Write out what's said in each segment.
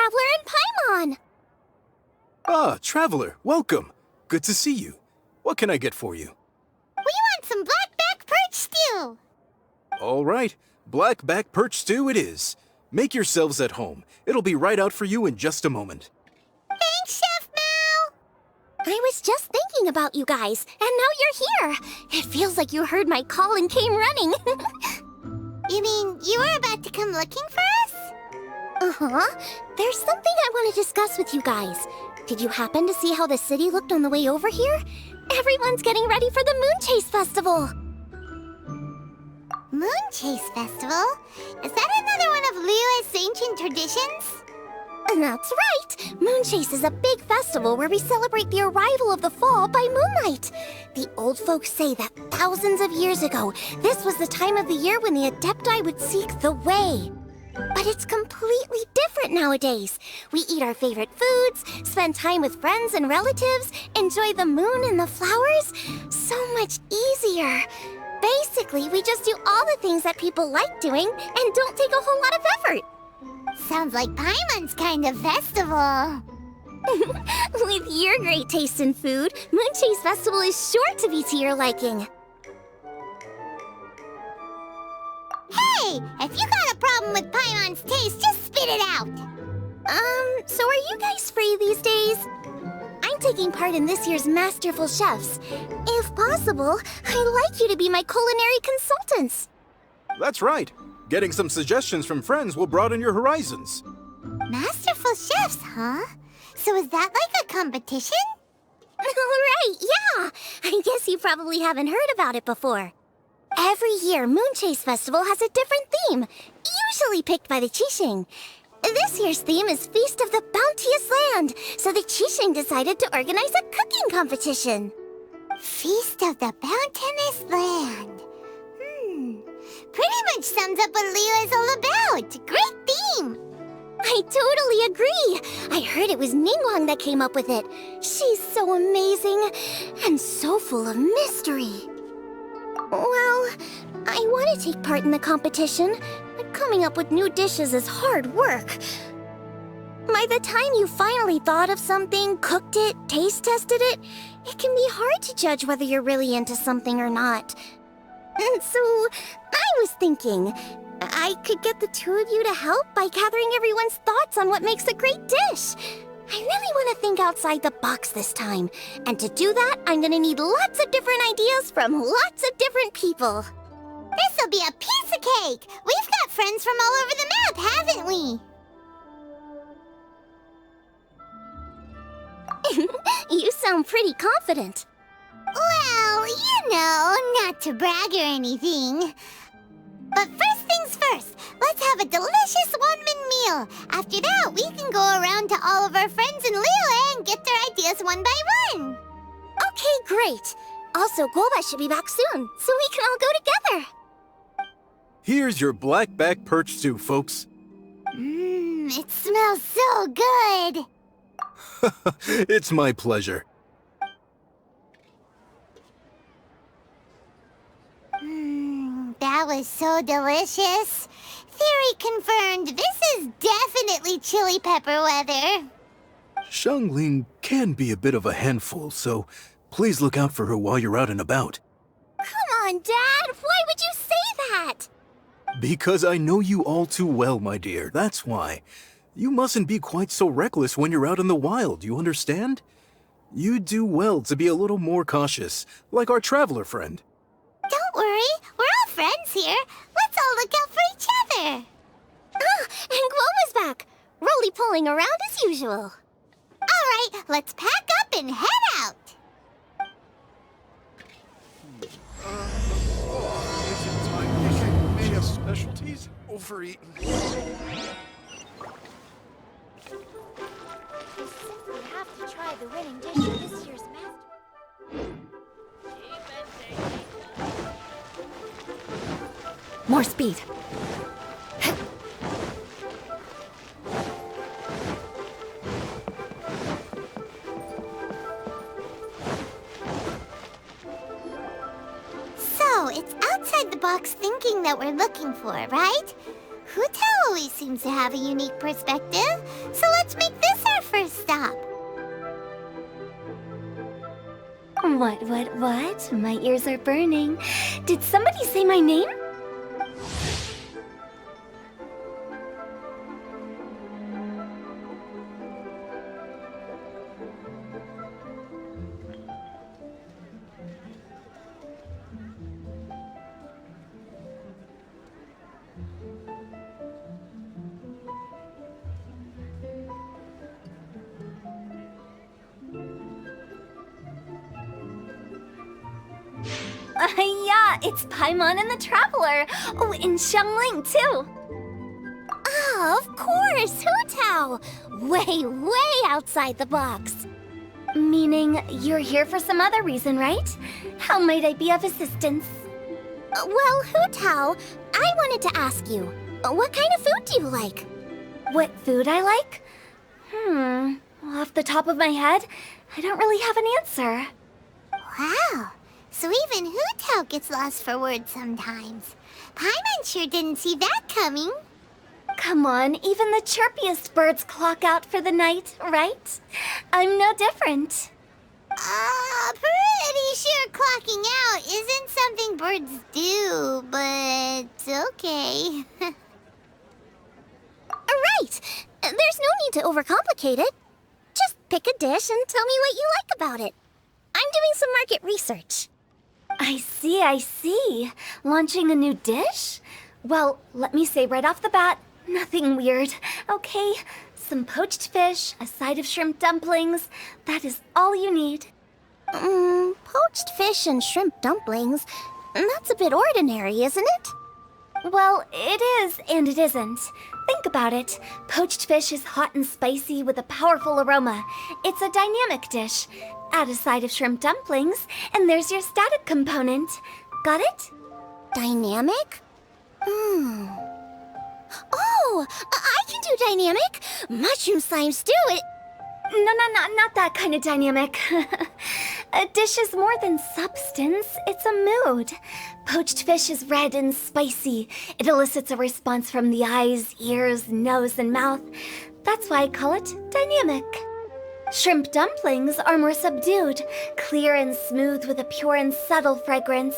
Traveler and Paimon! Ah, Traveler, welcome. Good to see you. What can I get for you? We want some blackback perch stew! All right, blackback perch stew it is. Make yourselves at home. It'll be right out for you in just a moment. Thanks, Chef Mal! I was just thinking about you guys, and now you're here. It feels like you heard my call and came running. You mean you were about to come looking for us? Uh-huh. There's something I want to discuss with you guys. Did you happen to see how the city looked on the way over here? Everyone's getting ready for the Moonchase Festival. Moonchase Festival? Is that another one of Liyue's ancient traditions? That's right! Moonchase is a big festival where we celebrate the arrival of the fall by moonlight. The old folks say that thousands of years ago, this was the time of the year when the Adepti would seek the way. But it's completely different nowadays. We eat our favorite foods, spend time with friends and relatives, enjoy the moon and the flowers. So much easier. Basically, we just do all the things that people like doing and don't take a whole lot of effort. Sounds like Paimon's kind of festival. With your great taste in food, Moonchase Festival is sure to be to your liking. Hey! If you got a problem with Paimon's taste, just spit it out! So are you guys free these days? I'm taking part in this year's Masterful Chefs. If possible, I'd like you to be my culinary consultants. That's right. Getting some suggestions from friends will broaden your horizons. Masterful chefs, huh? So is that like a competition? Right, yeah. I guess you probably haven't heard about it before. Every year, Moonchase Festival has a different theme, usually picked by the Qixing. This year's theme is Feast of the Bounteous Land, so the Qixing decided to organize a cooking competition. Feast of the Bounteous Land. Pretty much sums up what Liyue is all about. Great theme. I totally agree. I heard it was Ningguang that came up with it. She's so amazing and so full of mystery. Well, I want to take part in the competition, but coming up with new dishes is hard work. By the time you finally thought of something, cooked it, taste tested it, it can be hard to judge whether you're really into something or not. And so, I was thinking, I could get the two of you to help by gathering everyone's thoughts on what makes a great dish. I really want to think outside the box this time. And to do that, I'm gonna need lots of different ideas from lots of different people. This'll be a piece of cake! We've got friends from all over the map, haven't we? You sound pretty confident. Well, you know, not to brag or anything. But first things first, let's have a delicious one-min meal. After that, we can go around to all of our friends in Liyue and get their ideas one by one. Okay, great. Also, Golba should be back soon, so we can all go together. Here's your blackback perch stew, folks. It smells so good. It's my pleasure. That was so delicious. Theory confirmed, this is definitely chili pepper weather. Xiangling can be a bit of a handful, so please look out for her while you're out and about. Come on, Dad! Why would you say that? Because I know you all too well, my dear, that's why. You mustn't be quite so reckless when you're out in the wild, you understand? You do well to be a little more cautious, like our traveler friend. Don't worry, we're all friends here. Let's all look out for each other. Ah, and Guoma's back, roly-poling around as usual. All right, let's pack up and head out. May have specialties overeaten. We simply have to try the winning dish for this year's master. More speed. So, it's outside the box thinking that we're looking for, right? Hu Tao always seems to have a unique perspective, so let's make this our first stop. What? My ears are burning. Did somebody say my name? Yeah, it's Paimon and the Traveler. Oh, and Xiangling, too. Oh, of course, Hu Tao! Way outside the box. Meaning you're here for some other reason, right? How might I be of assistance? Well, Hu Tao, I wanted to ask you, what kind of food do you like? What food I like? Off the top of my head, I don't really have an answer. Wow, so even Hu Tao gets lost for words sometimes. Paimon sure didn't see that coming. Come on, even the chirpiest birds clock out for the night, right? I'm no different. Pretty sure clocking out isn't something birds do, but okay. Right! There's no need to overcomplicate it. Just pick a dish and tell me what you like about it. I'm doing some market research. I see. Launching a new dish? Well, let me say right off the bat, nothing weird, okay? Some poached fish, a side of shrimp dumplings. That is all you need. Poached fish and shrimp dumplings? That's a bit ordinary, isn't it? Well, it is and it isn't. Think about it. Poached fish is hot and spicy with a powerful aroma. It's a dynamic dish. Add a side of shrimp dumplings, and there's your static component. Got it? Dynamic? Oh, I can do dynamic. Mushroom slime stew. No, not that kind of dynamic. A dish is more than substance, it's a mood. Poached fish is red and spicy. It elicits a response from the eyes, ears, nose, and mouth. That's why I call it dynamic. Shrimp dumplings are more subdued, clear and smooth with a pure and subtle fragrance.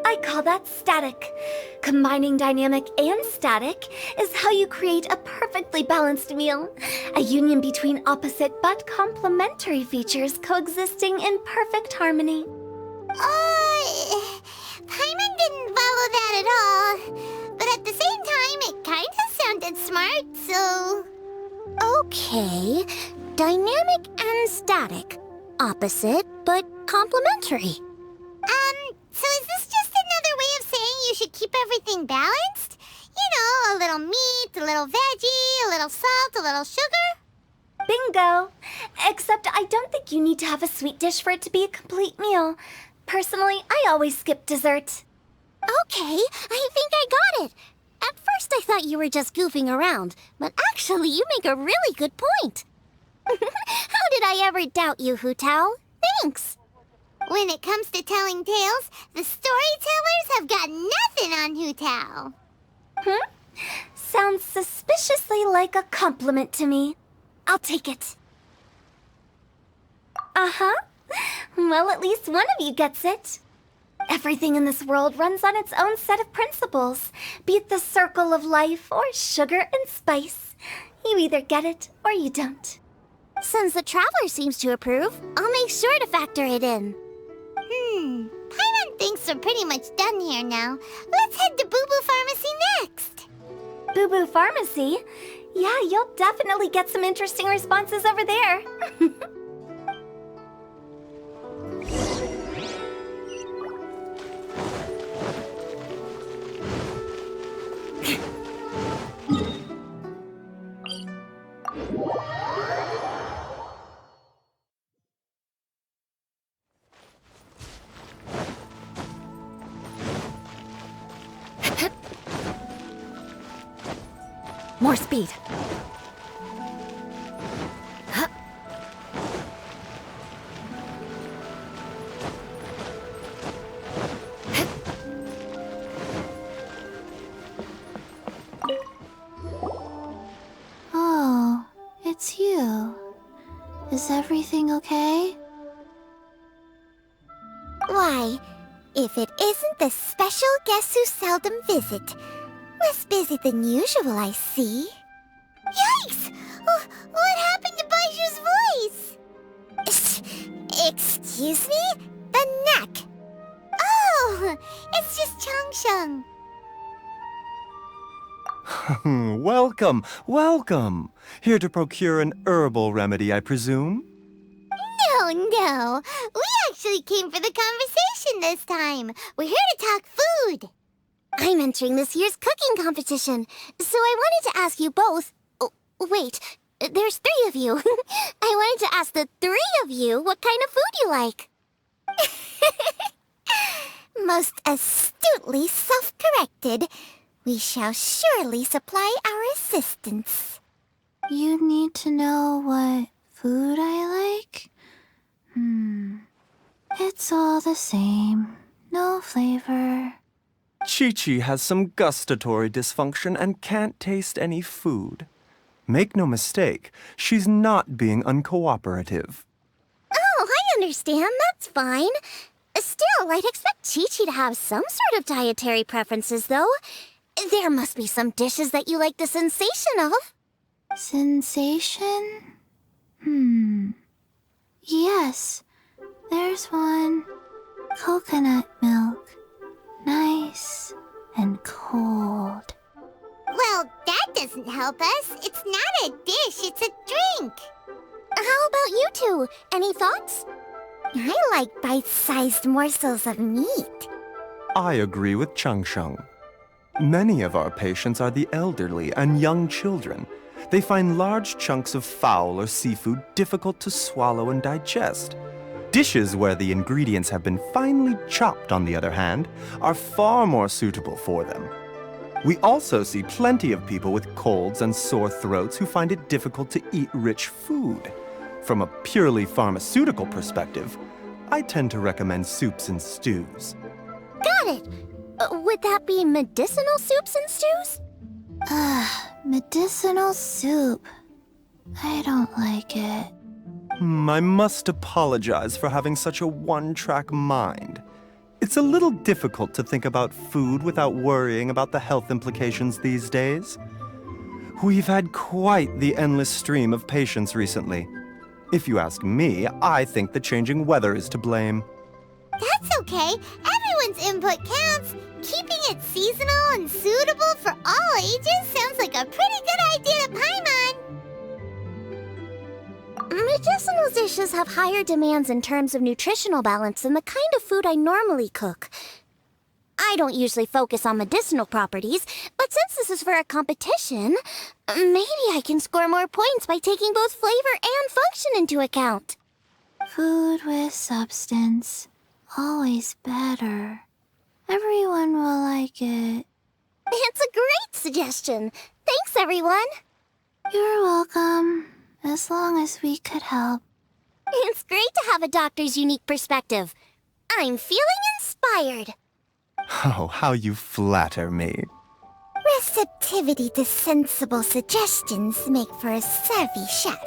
I call that static. Combining dynamic and static is how you create a perfectly balanced meal. A union between opposite but complementary features coexisting in perfect harmony. Paimon didn't follow that at all. But at the same time, it kind of sounded smart, so... Okay, dynamic and static. Opposite but complementary. So is this just another way of saying you should keep everything balanced? You know, a little meat, a little veggie, a little salt, a little sugar? Bingo! Except I don't think you need to have a sweet dish for it to be a complete meal. Personally, I always skip dessert. Okay, I think I got it. At first I thought you were just goofing around, but actually you make a really good point. How did I ever doubt you, Hu Tao? Thanks. When it comes to telling tales, the storytellers have got nothing on Hu Tao. Sounds suspiciously like a compliment to me. I'll take it. Uh-huh. Well, at least one of you gets it. Everything in this world runs on its own set of principles, be it the circle of life or sugar and spice. You either get it or you don't. Since the Traveler seems to approve, I'll make sure to factor it in. Paimon thinks we're pretty much done here now. Let's head to Boo Boo Pharmacy next. Boo Boo Pharmacy? Yeah, you'll definitely get some interesting responses over there. More speed. Is everything okay? Why, if it isn't the special guests who seldom visit. Less busy than usual, I see. Yikes! What happened to Baiju's voice? Excuse me? The neck. Oh, it's just Changsheng. Welcome, welcome. Here to procure an herbal remedy, I presume? No. We actually came for the conversation this time. We're here to talk food. I'm entering this year's cooking competition, so I wanted to ask you both. Oh, wait, there's 3 of you. I wanted to ask the 3 of you what kind of food you like. Most astutely self-corrected. We shall surely supply our assistance. You need to know what food I like? It's all the same. No flavor. Chi-Chi has some gustatory dysfunction and can't taste any food. Make no mistake, she's not being uncooperative. Oh, I understand. That's fine. Still, I'd expect Chi-Chi to have some sort of dietary preferences, though. There must be some dishes that you like the sensation of. Sensation? Yes, there's one. Coconut milk. Nice and cold. Well, that doesn't help us. It's not a dish, it's a drink. How about you two? Any thoughts? I like bite-sized morsels of meat. I agree with Changsheng. Many of our patients are the elderly and young children. They find large chunks of fowl or seafood difficult to swallow and digest. Dishes where the ingredients have been finely chopped, on the other hand, are far more suitable for them. We also see plenty of people with colds and sore throats who find it difficult to eat rich food. From a purely pharmaceutical perspective, I tend to recommend soups and stews. Got it. Would that be medicinal soups and stews? Medicinal soup. I don't like it. I must apologize for having such a one-track mind. It's a little difficult to think about food without worrying about the health implications these days. We've had quite the endless stream of patients recently. If you ask me, I think the changing weather is to blame. That's okay. Everyone's input counts. Keeping it seasonal and suitable for all ages sounds like a pretty good idea to Paimon. Medicinal dishes have higher demands in terms of nutritional balance than the kind of food I normally cook. I don't usually focus on medicinal properties, but since this is for a competition, maybe I can score more points by taking both flavor and function into account. Food with substance. Always better. Everyone will like it. It's a great suggestion. Thanks, everyone. You're welcome. As long as we could help. It's great to have a doctor's unique perspective. I'm feeling inspired. Oh, how you flatter me. Receptivity to sensible suggestions make for a savvy chef.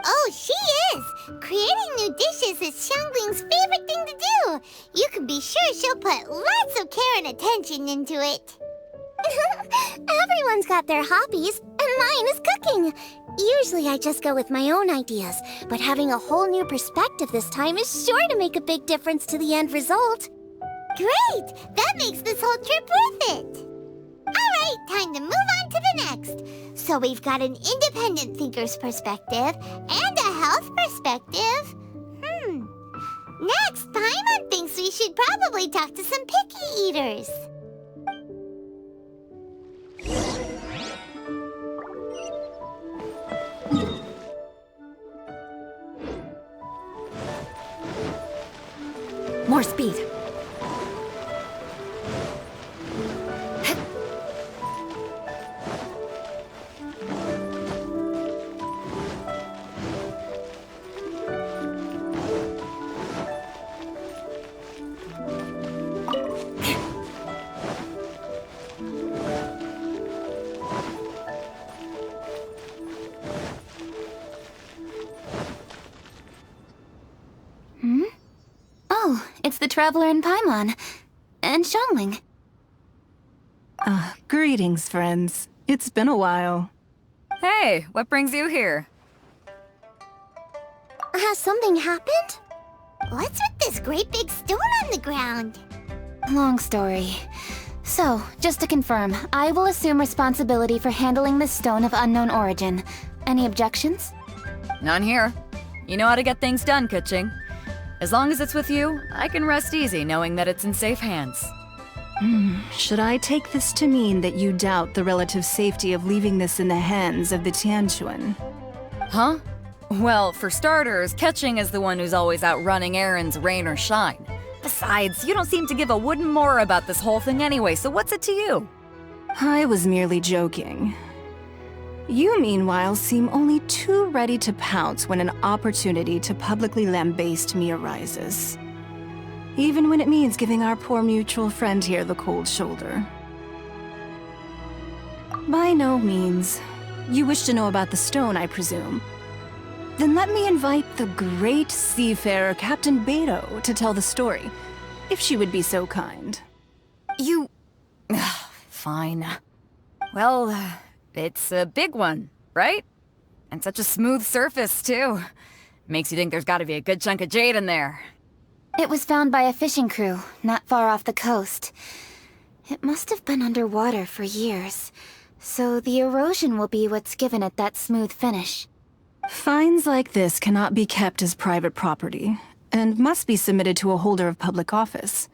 Oh, she is! Creating new dishes is Xiangling's favorite thing to do. You can be sure she'll put lots of care and attention into it. Everyone's got their hobbies, and mine is cooking. Usually I just go with my own ideas, but having a whole new perspective this time is sure to make a big difference to the end result. Great! That makes this whole trip worth it. Alright, time to move on to the next. So we've got an independent thinker's perspective and a health perspective. Next, Paimon thinks we should probably talk to some picky eaters. More speed. Traveler and Paimon. And Xiangling. Greetings, friends. It's been a while. Hey, what brings you here? Has something happened? What's with this great big stone on the ground? Long story. So, just to confirm, I will assume responsibility for handling this stone of unknown origin. Any objections? None here. You know how to get things done, Kuching. As long as it's with you, I can rest easy knowing that it's in safe hands. Should I take this to mean that you doubt the relative safety of leaving this in the hands of the Tianquan? Huh? Well, for starters, Kuching is the one who's always out running errands, rain or shine. Besides, you don't seem to give a wooden more about this whole thing anyway, so what's it to you? I was merely joking. You, meanwhile, seem only too ready to pounce when an opportunity to publicly lambaste me arises. Even when it means giving our poor mutual friend here the cold shoulder. By no means. You wish to know about the stone, I presume. Then let me invite the great seafarer Captain Beto to tell the story, if she would be so kind. You... Fine. Well, it's a big one, right? And such a smooth surface, too. Makes you think there's gotta be a good chunk of jade in there. It was found by a fishing crew, not far off the coast. It must have been underwater for years, so the erosion will be what's given it that smooth finish. Finds like this cannot be kept as private property, and must be submitted to a holder of public office.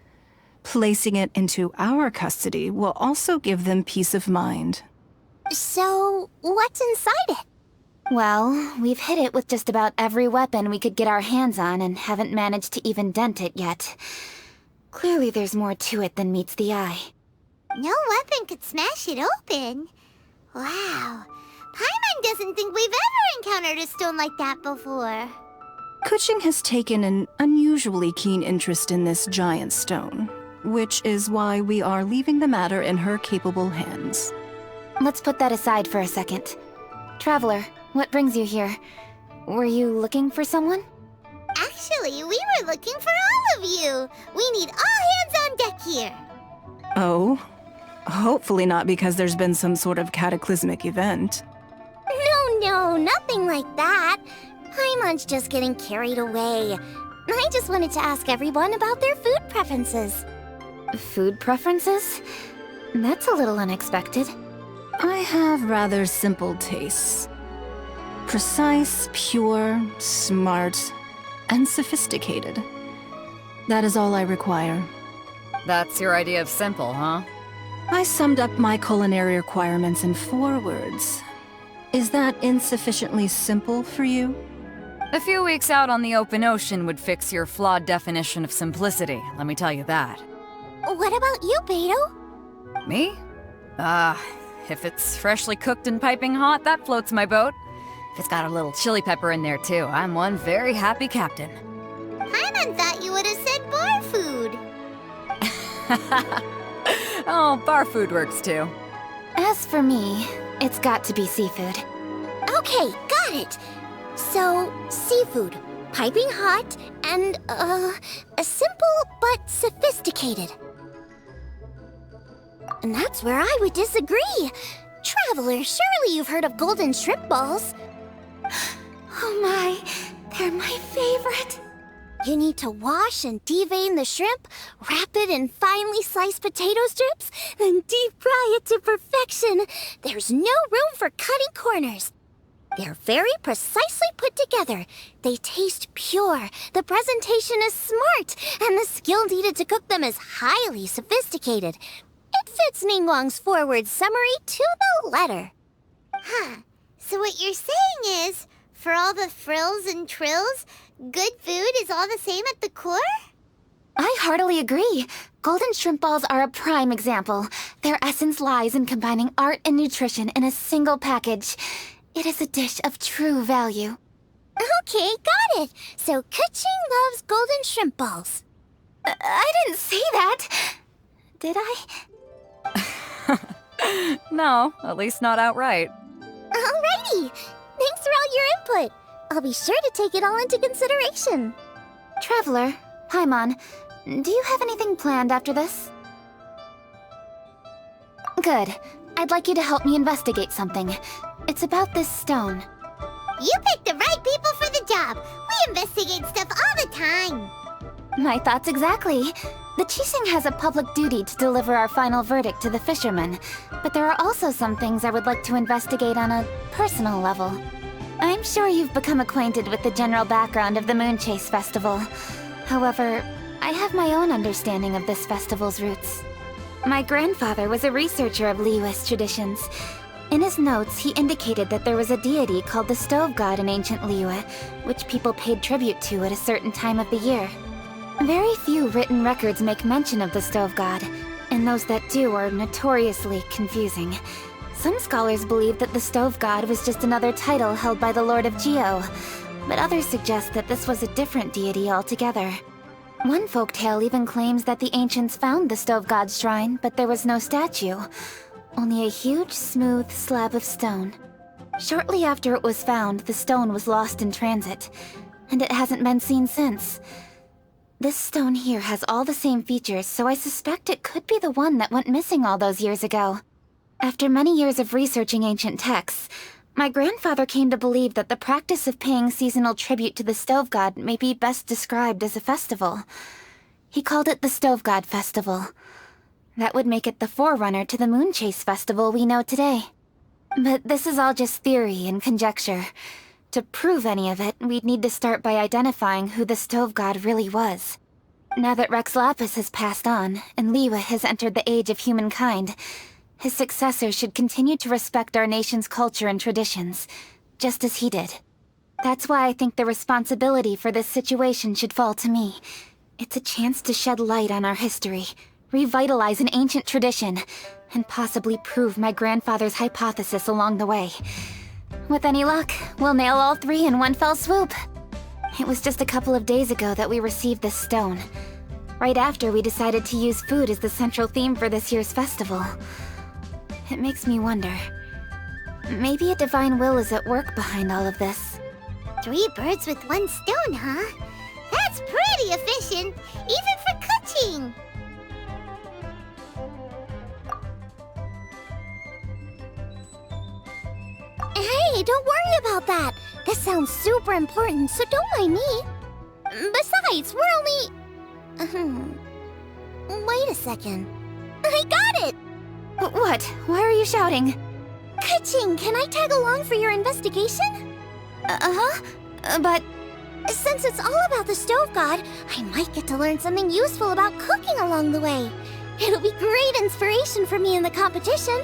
Placing it into our custody will also give them peace of mind. So, what's inside it? Well, we've hit it with just about every weapon we could get our hands on and haven't managed to even dent it yet. Clearly there's more to it than meets the eye. No weapon could smash it open. Wow. Paimon doesn't think we've ever encountered a stone like that before. Kuching has taken an unusually keen interest in this giant stone, which is why we are leaving the matter in her capable hands. Let's put that aside for a second. Traveler, what brings you here? Were you looking for someone? Actually, we were looking for all of you. We need all hands on deck here. Oh? Hopefully not because there's been some sort of cataclysmic event. No, nothing like that. Paimon's just getting carried away. I just wanted to ask everyone about their food preferences. Food preferences? That's a little unexpected. I have rather simple tastes. Precise, pure, smart, and sophisticated. That is all I require. That's your idea of simple, huh? I summed up my culinary requirements in 4 words. Is that insufficiently simple for you? A few weeks out on the open ocean would fix your flawed definition of simplicity, let me tell you that. What about you, Beto? Me? If it's freshly cooked and piping hot, that floats my boat. If it's got a little chili pepper in there too, I'm one very happy captain. Paimon thought you would have said bar food. Oh, bar food works too. As for me, it's got to be seafood. Okay, got it. So, seafood, piping hot, and, simple but sophisticated. And that's where I would disagree. Traveler, surely you've heard of golden shrimp balls. Oh my, they're my favorite. You need to wash and devein the shrimp, wrap it in finely sliced potato strips, then deep fry it to perfection. There's no room for cutting corners. They're very precisely put together. They taste pure, the presentation is smart, and the skill needed to cook them is highly sophisticated. It fits Ningguang's forward summary to the letter. Huh. So what you're saying is, for all the frills and trills, good food is all the same at the core? I heartily agree. Golden shrimp balls are a prime example. Their essence lies in combining art and nutrition in a single package. It is a dish of true value. Okay, got it. So Kuching loves golden shrimp balls. I didn't say that. Did I? No, at least not outright. Alrighty. Thanks for all your input. I'll be sure to take it all into consideration. Traveler, Paimon, Do you have anything planned after this? Good. I'd like you to help me investigate something. It's about this stone. You picked the right people for the job. We investigate stuff all the time. My thoughts exactly. The Chising has a public duty to deliver our final verdict to the fishermen, but there are also some things I would like to investigate on a personal level. I'm sure you've become acquainted with the general background of the Moonchase Festival. However, I have my own understanding of this festival's roots. My grandfather was a researcher of Liyue's traditions. In his notes, he indicated that there was a deity called the Stove God in ancient Liyue, which people paid tribute to at a certain time of the year. Very few written records make mention of the Stove God, and those that do are notoriously confusing. Some scholars believe that the Stove God was just another title held by the Lord of Geo, but others suggest that this was a different deity altogether. One folktale even claims that the ancients found the Stove God's shrine, but there was no statue, only a huge, smooth slab of stone. Shortly after it was found, the stone was lost in transit, and it hasn't been seen since. This stone here has all the same features, so I suspect it could be the one that went missing all those years ago. After many years of researching ancient texts, my grandfather came to believe that the practice of paying seasonal tribute to the Stove God may be best described as a festival. He called it the Stove God Festival. That would make it the forerunner to the Moonchase Festival we know today. But this is all just theory and conjecture. To prove any of it, we'd need to start by identifying who the Stove God really was. Now that Rex Lapis has passed on, and Liyue has entered the age of humankind, his successors should continue to respect our nation's culture and traditions, just as he did. That's why I think the responsibility for this situation should fall to me. It's a chance to shed light on our history, revitalize an ancient tradition, and possibly prove my grandfather's hypothesis along the way. With any luck, we'll nail all three in one fell swoop. It was just a couple of days ago that we received this stone. Right after we decided to use food as the central theme for this year's festival. It makes me wonder. Maybe a divine will is at work behind all of this. 3 birds with 1 stone, huh? That's pretty efficient, even for cooking. Hey, don't worry about that. This sounds super important, so don't mind me. Besides, we're only... Wait a second. I got it! What? Why are you shouting? Ka-ching, can I tag along for your investigation? But... Since it's all about the Stove God, I might get to learn something useful about cooking along the way. It'll be great inspiration for me in the competition.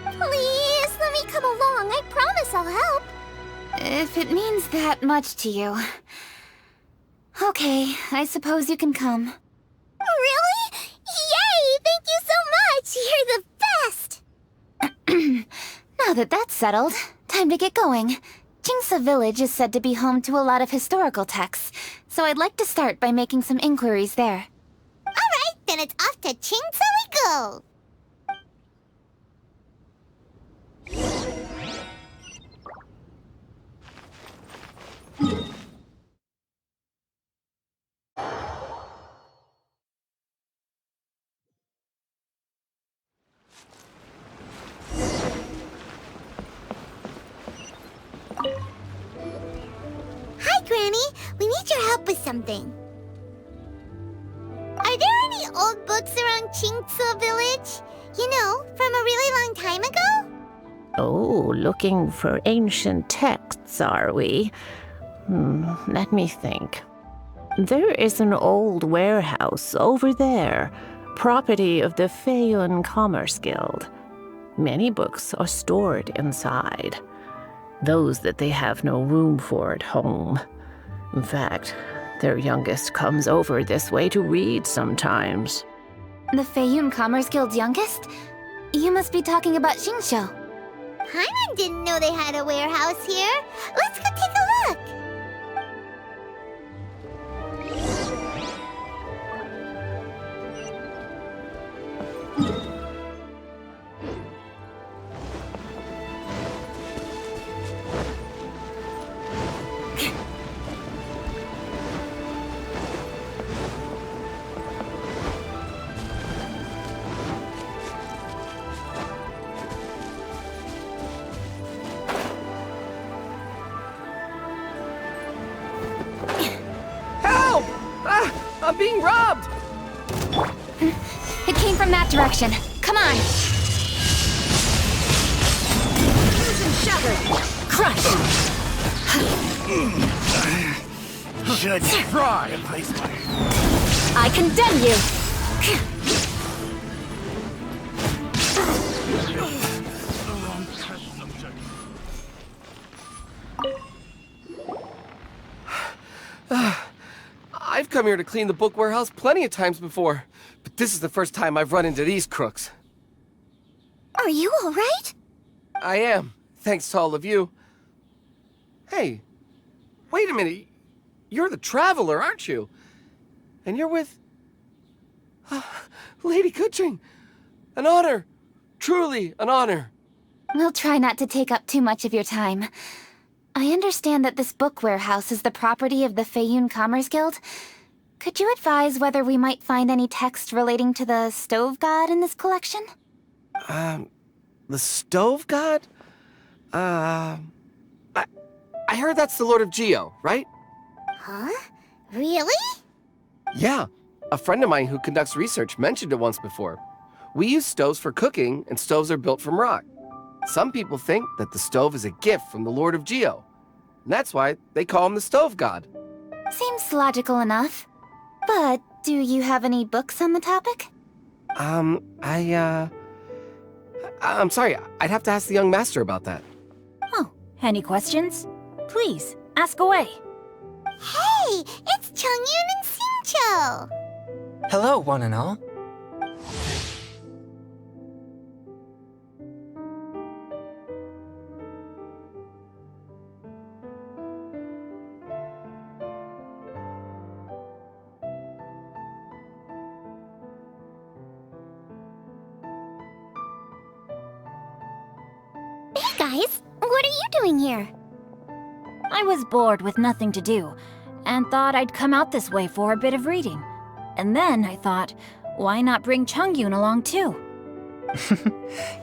Please, let me come along. I promise I'll help. If it means that much to you... Okay, I suppose you can come. Really? Yay! Thank you so much! You're the best! Now that that's settled, time to get going. Jingsa Village is said to be home to a lot of historical texts, so I'd like to start by making some inquiries there. Alright, then it's off to Chingsa we go! Hi, Granny. We need your help with something. Are there any old books around Chingsa Village? You know, from a really long time ago? Oh, looking for ancient texts, are we? Let me think. There is an old warehouse over there, property of the Feiyun Commerce Guild. Many books are stored inside. Those that they have no room for at home. In fact, their youngest comes over this way to read sometimes. The Feiyun Commerce Guild's youngest? You must be talking about Xingqiu. Paimon didn't know they had a warehouse here. Let's go take a look. I'm being robbed! It came from that direction. Come on! Fusion shattered! Crush! Should try if I condemn you! I've come here to clean the book warehouse plenty of times before, but this is the first time I've run into these crooks. Are you alright? I am, thanks to all of you. Hey, wait a minute. You're the Traveler, aren't you? And you're with... Lady Kuching. An honor. Truly an honor. We'll try not to take up too much of your time. I understand that this book warehouse is the property of the Feiyun Commerce Guild. Could you advise whether we might find any text relating to the Stove God in this collection? The Stove God? I heard that's the Lord of Geo, right? Huh? Really? Yeah. A friend of mine who conducts research mentioned it once before. We use stoves for cooking, and stoves are built from rock. Some people think that the stove is a gift from the Lord of Geo. And that's why they call him the Stove God. Seems logical enough. But do you have any books on the topic? I'm sorry, I'd have to ask the young master about that. Oh, any questions? Please, ask away. Hey, it's Chongyun and Xingqiu! Hello, one and all. Hey guys, what are you doing here? I was bored with nothing to do, and thought I'd come out this way for a bit of reading. And then I thought, why not bring Chongyun along too?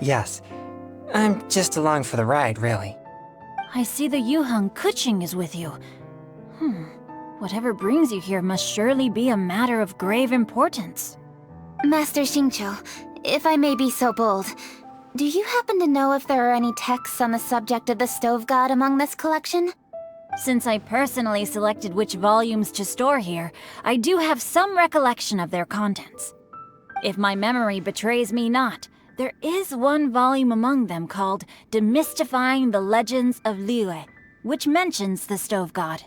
Yes. I'm just along for the ride, really. I see the Yuheng Kuching is with you. Whatever brings you here must surely be a matter of grave importance. Master Xingqiu, if I may be so bold, do you happen to know if there are any texts on the subject of the Stove God among this collection? Since I personally selected which volumes to store here, I do have some recollection of their contents. If my memory betrays me not, there is one volume among them called Demystifying the Legends of Liyue, which mentions the Stove God.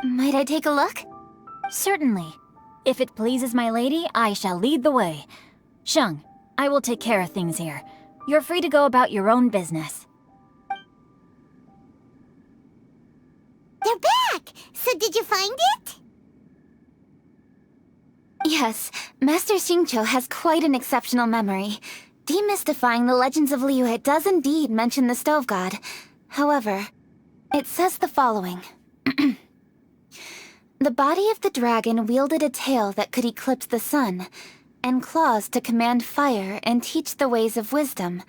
Might I take a look? Certainly. If it pleases my lady, I shall lead the way. Sheng, I will take care of things here. You're free to go about your own business. They're back! So did you find it? Yes, Master Xingqiu has quite an exceptional memory. Demystifying the Legends of Liyue does indeed mention the Stove God. However, it says the following. The body of the dragon wielded a tail that could eclipse the sun, and claws to command fire and teach the ways of wisdom.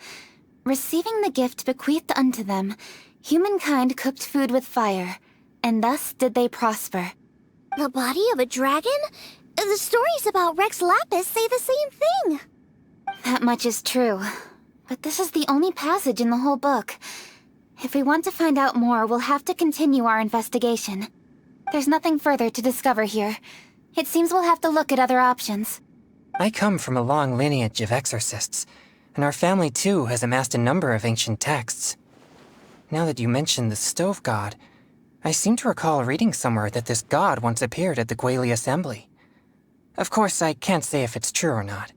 Receiving the gift bequeathed unto them, humankind cooked food with fire, and thus did they prosper. The body of a dragon? The stories about Rex Lapis say the same thing. That much is true, but this is the only passage in the whole book. If we want to find out more, we'll have to continue our investigation. There's nothing further to discover here. It seems we'll have to look at other options. I come from a long lineage of exorcists, and our family too has amassed a number of ancient texts. Now that you mention the Stove God, I seem to recall reading somewhere that this god once appeared at the Guili Assembly. Of course, I can't say if it's true or not.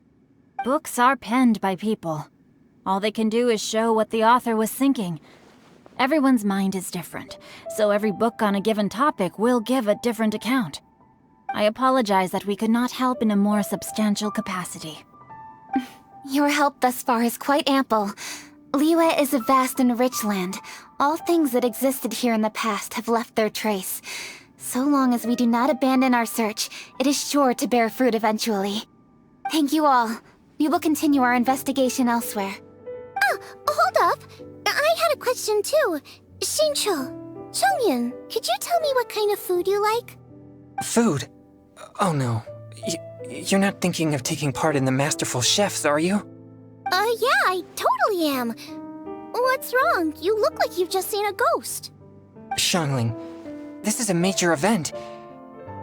Books are penned by people. All they can do is show what the author was thinking. Everyone's mind is different, so every book on a given topic will give a different account. I apologize that we could not help in a more substantial capacity. Your help thus far is quite ample. Liyue is a vast and rich land. All things that existed here in the past have left their trace. So long as we do not abandon our search, it is sure to bear fruit eventually. Thank you all. We will continue our investigation elsewhere. Oh, hold up. I had a question too. Xingqiu, Chongyun, could you tell me what kind of food you like? Food? Oh no. You're not thinking of taking part in the Masterful Chefs, are you? Yeah, I totally am. What's wrong? You look like you've just seen a ghost. Xiangling, this is a major event.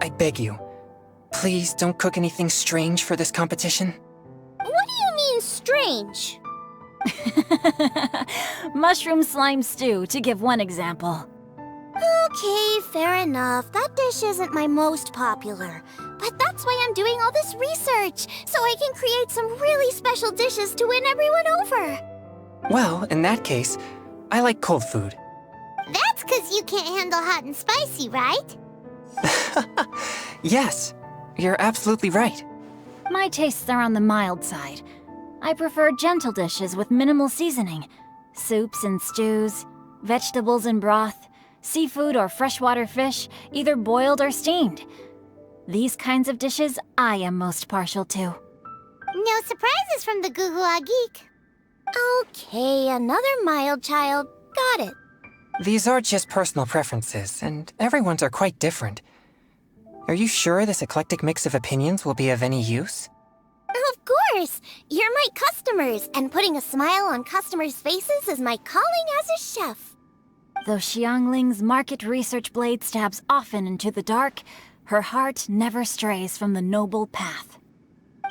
I beg you, please don't cook anything strange for this competition. What do you mean, strange? Mushroom slime stew, to give one example. Okay, fair enough. That dish isn't my most popular. But that's why I'm doing all this research, so I can create some really special dishes to win everyone over. Well, in that case, I like cold food. That's because you can't handle hot and spicy, right? Yes, you're absolutely right. My tastes are on the mild side. I prefer gentle dishes with minimal seasoning. Soups and stews, vegetables and broth, seafood or freshwater fish, either boiled or steamed. These kinds of dishes I am most partial to. No surprises from the Gugua Geek. Okay, another mild child. Got it. These are just personal preferences, and everyone's are quite different. Are you sure this eclectic mix of opinions will be of any use? Of course! You're my customers, and putting a smile on customers' faces is my calling as a chef. Though Xiangling's market research blade stabs often into the dark, her heart never strays from the noble path.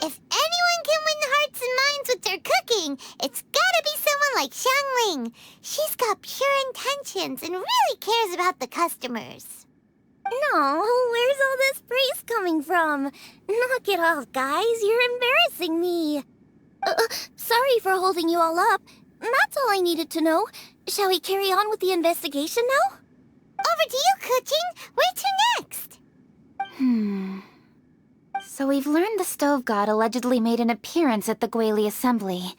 If anyone can win hearts and minds with their cooking, it's gotta be someone like Xiangling. She's got pure intentions and really cares about the customers. No, where's all this praise coming from? Knock it off, guys. You're embarrassing me. Sorry for holding you all up. That's all I needed to know. Shall we carry on with the investigation now? Over to you, Kuching. Where to next? So we've learned the Stove God allegedly made an appearance at the Guili Assembly.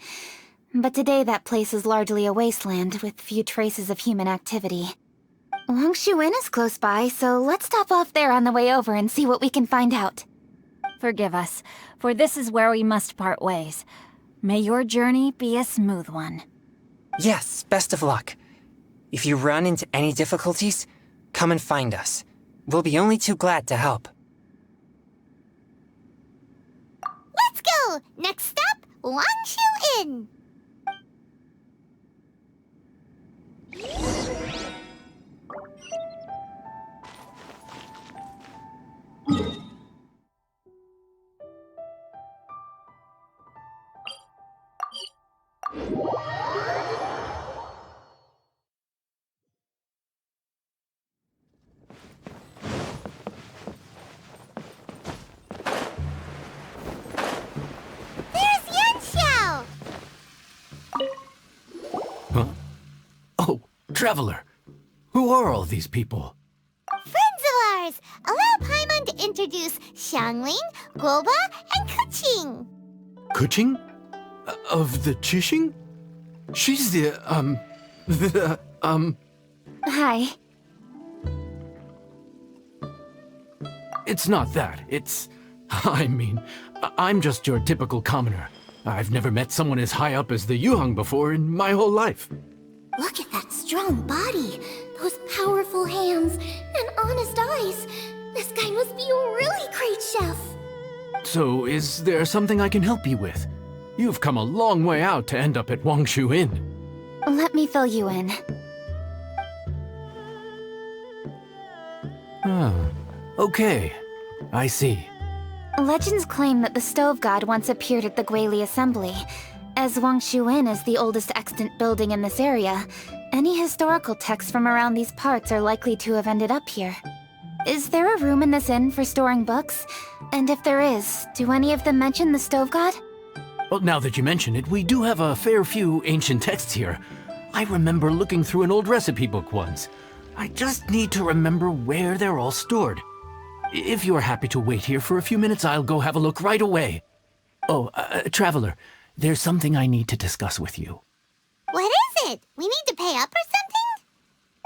But today that place is largely a wasteland with few traces of human activity. Wangshu Inn is close by, so let's stop off there on the way over and see what we can find out. Forgive us, for this is where we must part ways. May your journey be a smooth one. Yes, best of luck. If you run into any difficulties, come and find us. We'll be only too glad to help. Let's go! Next stop, Wangshu Inn. Oh, Traveler. Who are all these people? Friends of ours! Allow Paimon to introduce Xiangling, Guoba, and Kuching. Kuching? Of the Chishing? She's Hi. It's not that. I'm just your typical commoner. I've never met someone as high up as the Yuheng before in my whole life. Look at that strong body, those powerful hands, and honest eyes. This guy must be a really great chef. So, is there something I can help you with? You've come a long way out to end up at Wangshu Inn. Let me fill you in. Oh, okay. I see. Legends claim that the Stove God once appeared at the Guili Assembly. As Wangshu Inn is the oldest extant building in this area, any historical texts from around these parts are likely to have ended up here. Is there a room in this inn for storing books? And if there is, do any of them mention the Stove God? Well, now that you mention it, we do have a fair few ancient texts here. I remember looking through an old recipe book once. I just need to remember where they're all stored. If you're happy to wait here for a few minutes, I'll go have a look right away. Oh, Traveler, there's something I need to discuss with you. What is it? We need to pay up or something?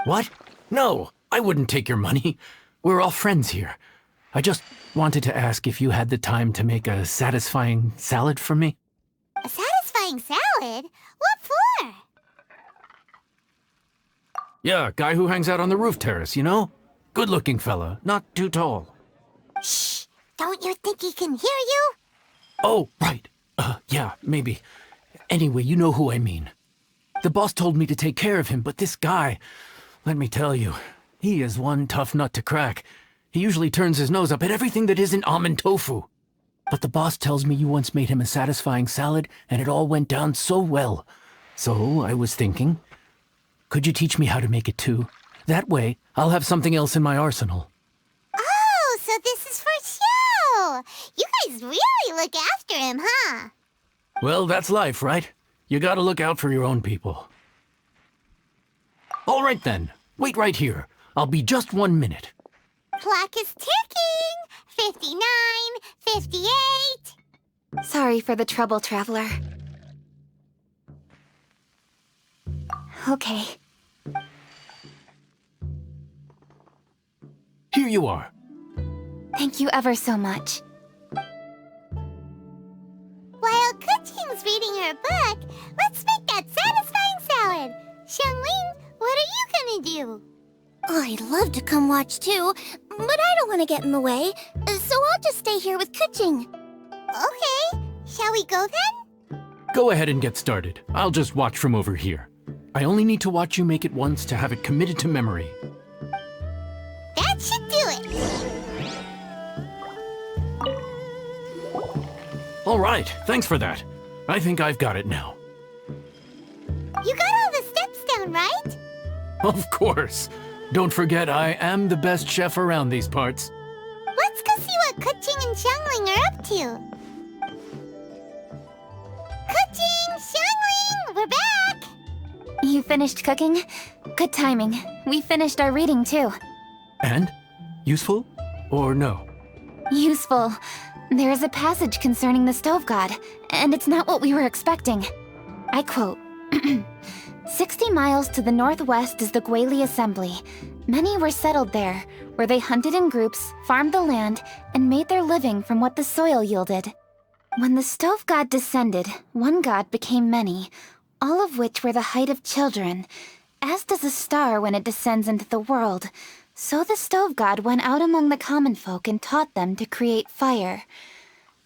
What? No, I wouldn't take your money. We're all friends here. I just wanted to ask if you had the time to make a satisfying salad for me. A satisfying salad? What for? Yeah, guy who hangs out on the roof terrace, you know? Good-looking fella, not too tall. Shh! Don't you think he can hear you? Oh, right. Yeah, maybe. Anyway, you know who I mean. The boss told me to take care of him, but this guy, let me tell you, he is one tough nut to crack. He usually turns his nose up at everything that isn't almond tofu. But the boss tells me you once made him a satisfying salad, and it all went down so well. So I was thinking, could you teach me how to make it too? That way, I'll have something else in my arsenal. Oh, so this is for show! You guys really look after him, huh? Well, that's life, right? You gotta look out for your own people. All right then, wait right here. I'll be just 1 minute. Clock is ticking! 59, 58... Sorry for the trouble, Traveler. Okay. Here you are. Thank you ever so much. While Kuching's reading her book, let's make that satisfying salad. Xiangling, what are you gonna do? I'd love to come watch too, but I don't want to get in the way, so I'll just stay here with Kuching. Okay, shall we go then? Go ahead and get started. I'll just watch from over here. I only need to watch you make it once to have it committed to memory. That should do it. All right, thanks for that. I think I've got it now. You got all the steps down, right? Of course. Don't forget, I am the best chef around these parts. Let's go see what Kuching and Xiangling are up to. Kuching, Xiangling, we're back! You finished cooking? Good timing. We finished our reading too. And? Useful? Or no? Useful. There is a passage concerning the stove god, and it's not what we were expecting. I quote, 60 miles to the northwest is the Guili Assembly. Many were settled there, where they hunted in groups, farmed the land, and made their living from what the soil yielded. When the stove god descended, one god became many, all of which were the height of children. As does a star when it descends into the world, so the stove god went out among the common folk and taught them to create fire.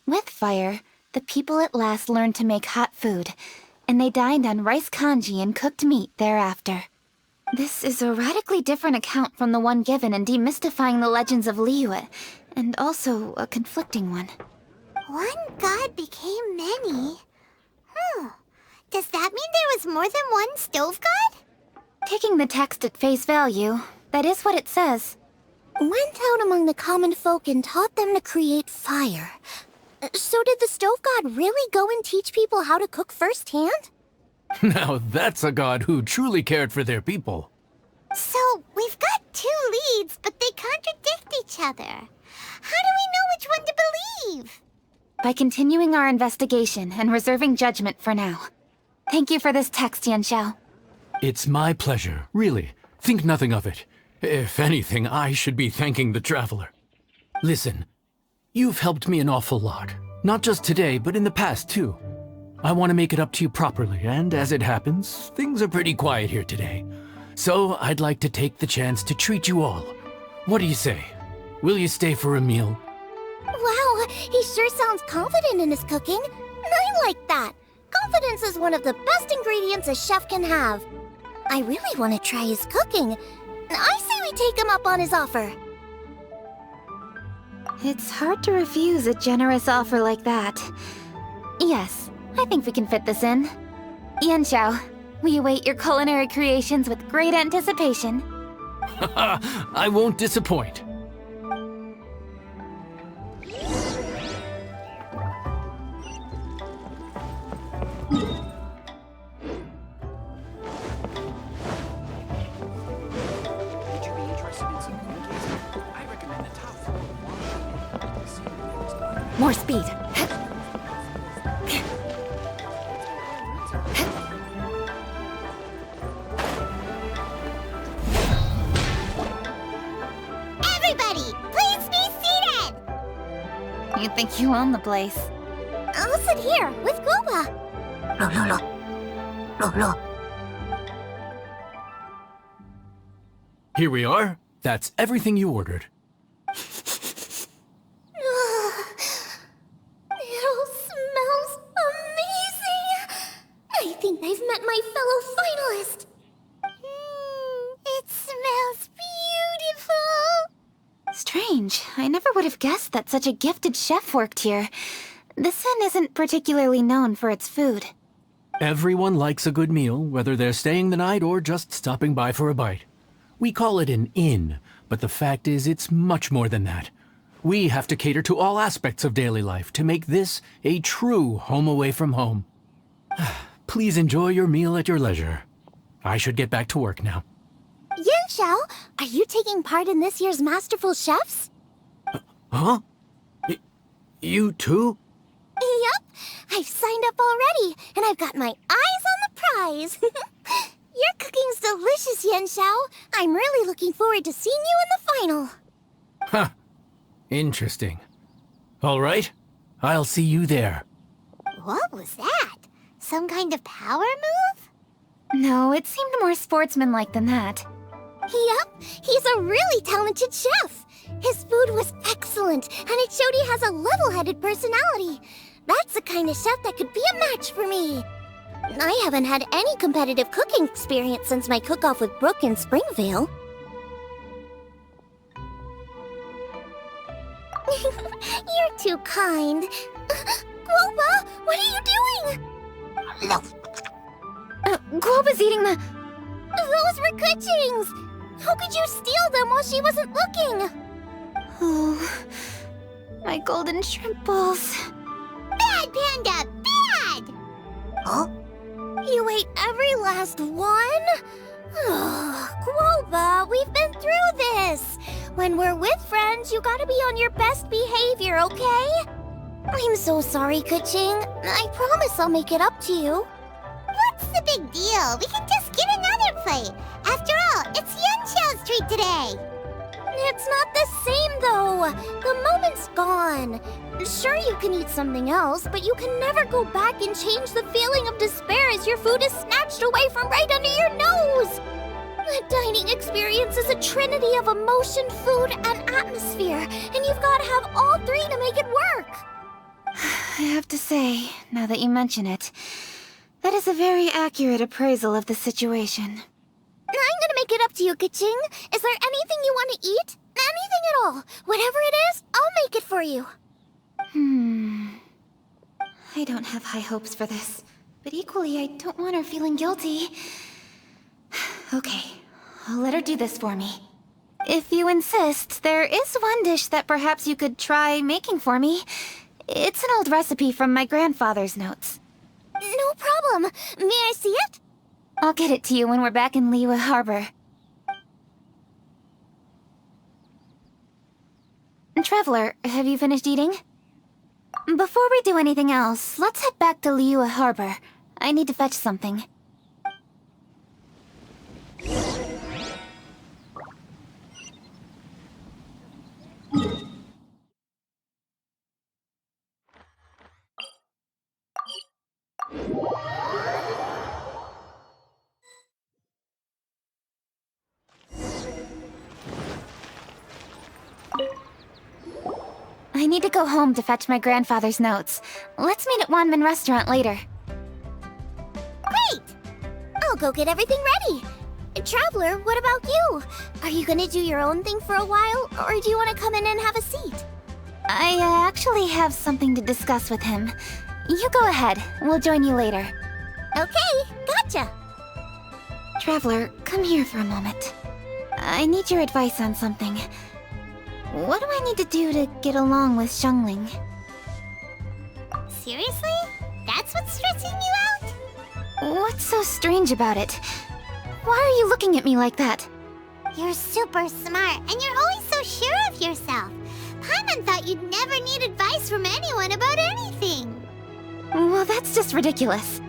With fire, the people at last learned to make hot food, and they dined on rice congee and cooked meat thereafter. This is a radically different account from the one given in Demystifying the Legends of Liyue, and also a conflicting one. One god became many? Does that mean there was more than one stove god? Taking the text at face value, that is what it says. Went out among the common folk and taught them to create fire. So did the stove god really go and teach people how to cook firsthand? Now that's a god who truly cared for their people. So, we've got two leads, but they contradict each other. How do we know which one to believe? By continuing our investigation and reserving judgment for now. Thank you for this text, Yanxiao. It's my pleasure, really. Think nothing of it. If anything, I should be thanking the traveler. Listen, you've helped me an awful lot. Not just today, but in the past, too. I want to make it up to you properly, and as it happens, things are pretty quiet here today. So I'd like to take the chance to treat you all. What do you say? Will you stay for a meal? Wow, he sure sounds confident in his cooking. I like that. Confidence is one of the best ingredients a chef can have. I really want to try his cooking. I say we take him up on his offer. It's hard to refuse a generous offer like that. Yes, I think we can fit this in. Yanxiao, we await your culinary creations with great anticipation. I won't disappoint. More speed. Everybody, please be seated! You think you own the place. I'll sit here with Guoba. Here we are. That's everything you ordered. strange. I never would have guessed that such a gifted chef worked here. This inn isn't particularly known for its food. Everyone likes a good meal, whether they're staying the night or just stopping by for a bite. We call it an inn, but the fact is it's much more than that. We have to cater to all aspects of daily life to make this a true home away from home. Please enjoy your meal at your leisure. I should get back to work now. Yan Xiao, are you taking part in this year's Masterful Chefs? Huh? You too? Yup, I've signed up already, and I've got my eyes on the prize. Your cooking's delicious, Yan Xiao. I'm really looking forward to seeing you in the final. Huh. Interesting. All right, I'll see you there. What was that? Some kind of power move? No, it seemed more sportsmanlike than that. Yup, he's a really talented chef. His food was excellent, and it showed he has a level-headed personality. That's the kind of chef that could be a match for me. I haven't had any competitive cooking experience since my cook-off with Brooke in Springvale. You're too kind. Guoba, what are you doing? Guoba's eating the... Those were Kuching's! How could you steal them while she wasn't looking? Oh, my golden shrimp balls. Bad, Panda! Bad! Huh? You ate every last one? Guoba, we've been through this. When we're with friends, you gotta be on your best behavior, okay? I'm so sorry, Kuching. I promise I'll make it up to you. What's the big deal? We can just get another plate. After all, it's Yan Xiao's treat today. It's not the same, though. The moment's gone. Sure, you can eat something else, but you can never go back and change the feeling of despair as your food is snatched away from right under your nose. The dining experience is a trinity of emotion, food, and atmosphere, and you've got to have all three to make it work. I have to say, now that you mention it, that is a very accurate appraisal of the situation. I'm gonna make it up to you, Kuching. Is there anything you want to eat? Anything at all. Whatever it is, I'll make it for you. I don't have high hopes for this, but equally I don't want her feeling guilty. Okay, I'll let her do this for me. If you insist, there is one dish that perhaps you could try making for me. It's an old recipe from my grandfather's notes. No problem. May I see it? I'll get it to you when we're back in Liyue Harbor. Traveler, have you finished eating? Before we do anything else, let's head back to Liyue Harbor. I need to fetch something. I need to go home to fetch my grandfather's notes. Let's meet at Wanmin Restaurant later. Great! I'll go get everything ready. Traveler, what about you? Are you gonna do your own thing for a while, or do you want to come in and have a seat? I actually have something to discuss with him. You go ahead. We'll join you later. Okay, gotcha. Traveler, come here for a moment. I need your advice on something. What do I need to do to get along with Xiangling? Seriously? That's what's stressing you out? What's so strange about it? Why are you looking at me like that? You're super smart, and you're always so sure of yourself. Paimon thought you'd never need advice from anyone about anything. Well, that's just ridiculous.